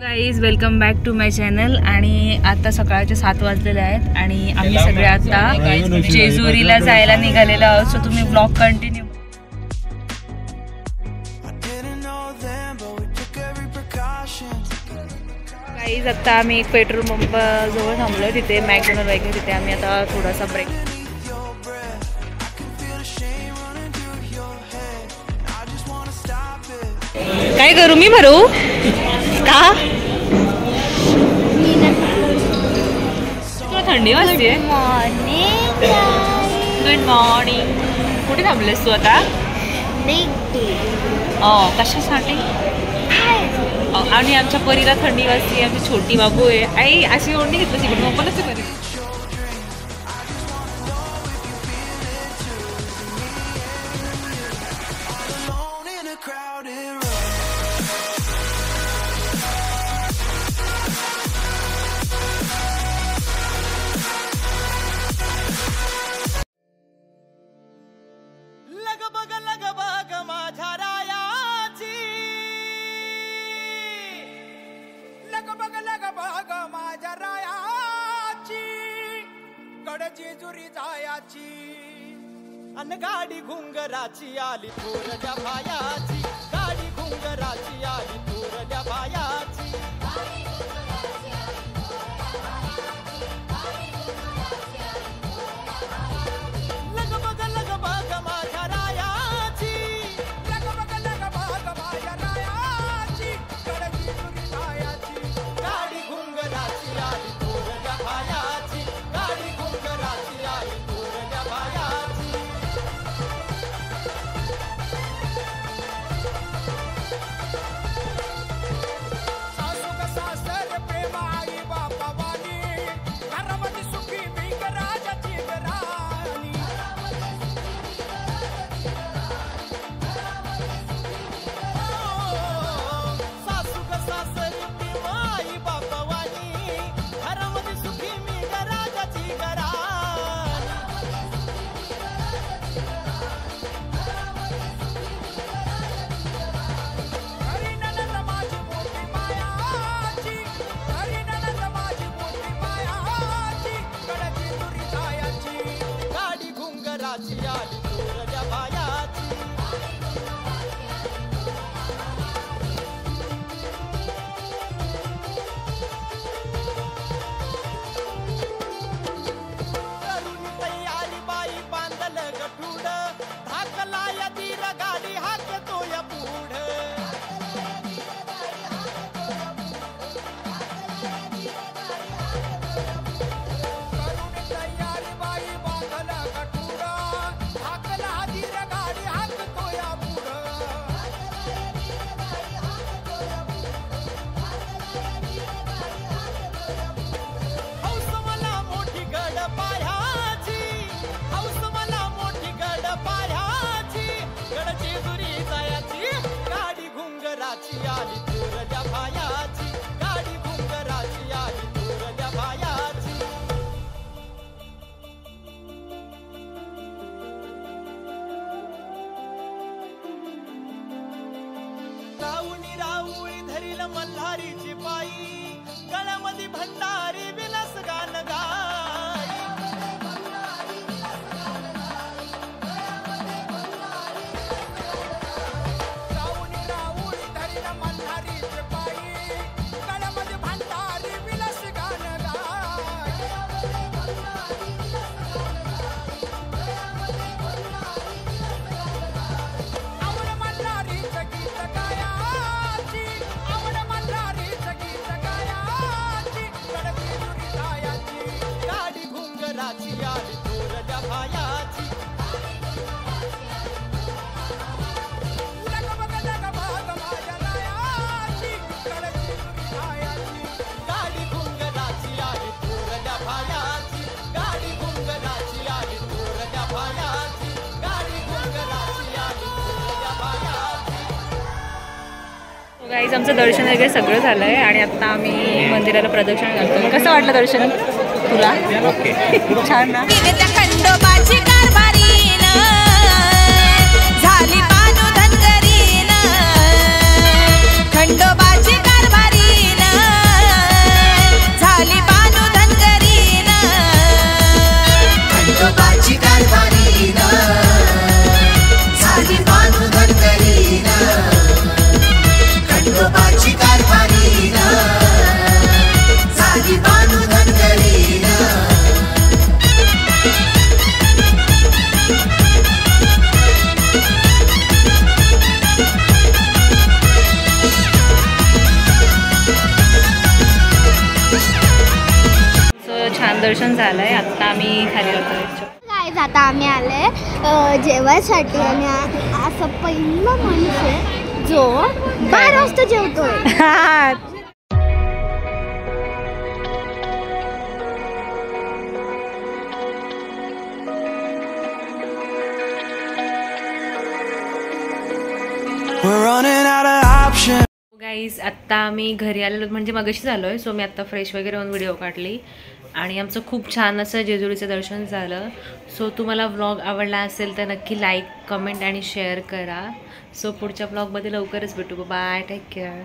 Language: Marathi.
Guys welcome back to my channel. आणि आता सकाळचे 7 वाजलेले आहेत आणि आम्ही सगळे आता जेजुरीला जायला निघालेलो आहोत। सो तुम्ही ब्लॉग कंटिन्यू। गाईज आता आम्ही एक पेट्रोल पंप जवळ थांबलोय, तिथे मॅकडोनल्ड वगैरे, तिथे आम्ही आता थोडासा ब्रेक। काय करू मी भरू का? तुला थंडी वाजते? Good morning. कुठे थांबलेस तू आता? कशासाठी? आणि आमच्या परीला थंडी वाजते, आमची छोटी बाबू आहे। आई अशी ओढणी घेतली पण मग मलाच परी जेजुरी जायाची अन गाडी घुंगराची आली थोरल्या भायाची, गाडी घुंगराची आली थोरल्या भायाची। लग बग माझ्या रायाची, लग बग माझ्या रायाची, गड जेजुरी जायाची, गाडी घुंगराची आली थोरल्या भायाची, गाडी घुंगराची आली थोरल्या भायाची। सासू का सासर प्रेम आई बापा वाणी, घरामध्ये सुखी बिग राजाची राणी। सासू का सासर प्रेम आई बापा वाणी, घरामध्ये सुखी बिग राजाची राणी। हरी ननंद माझी मोठी मायाची, हरी ननंद माझी मोठी मायाची, गड जेजुरी जायाची, गाडी घुंगराची आली थोरल्या बायाची। तरुणी तयारी बाई बांधल गठुड, धाकला या दीर गाडी हाकतो या पुढ। तरुणी तयारी बाई बांधल गठुड, धाकला दीर गाडी हाकतो या पुढ। हौस मला मोठी गड पाह्याची, हौस मला मोठी गड पाह्याची, गड जेजुरी जायाची, गाडी घुंगराची आली थोरल्या भायाची, गाडी घुंगराची आली थोरल्या भायाची। राऊणी राऊळी धरील मल्हारीची पायी, गळ्यामध्ये भंडारी विलास गान गाई। राऊणी राऊळी धरील मल्हारीची पायी, गळ्यामध्ये भंडारी विलास गान गाई। आवड मल्हारीचं गीत गायाची, आवड मल्हारीचं गीत गायाची, गड जेजुरी जायाची, गाडी घुंगराची आली थोरल्या भायाची। लग बग माझ्या रायाची, गड जेजुरी जायाची, गाडी घुंगराची आली थोरल्या भायाची, गाडी घुंगराची आली थोरल्या भायाची, गाडी घुंगराची आली थोरल्या भायाची। गाईज आमचं दर्शन वगैरे सगळं झालंय आणि आता आम्ही मंदिराला प्रदक्षिणा घालतो। कसं वाटलं दर्शन तुला? छान ना? खंडोबाची कारभारीन झाली पानू धनगरीन, खंडोबाची कारभारीन दर्शन झालंय. आता आम्ही खाली होतो. काय आता आम्ही आले जेवायसाठी आणि असं पहिलं माणूस जो 12 वाजता जेवतोय. गाईज आत्ता आम्ही घरी आलेलो म्हणजे मगाशी झालोय. सो मी आत्ता फ्रेश वगैरे होऊन व्हिडिओ काढली आणि आमचं खूप छान असं जेजुरीचं दर्शन झालं. सो तुम्हाला व्लॉग आवडला असेल तर नक्की लाईक कमेंट आणि शेअर करा. सो पुढच्या व्लॉगमध्ये लवकरच भेटू. Bye, take care.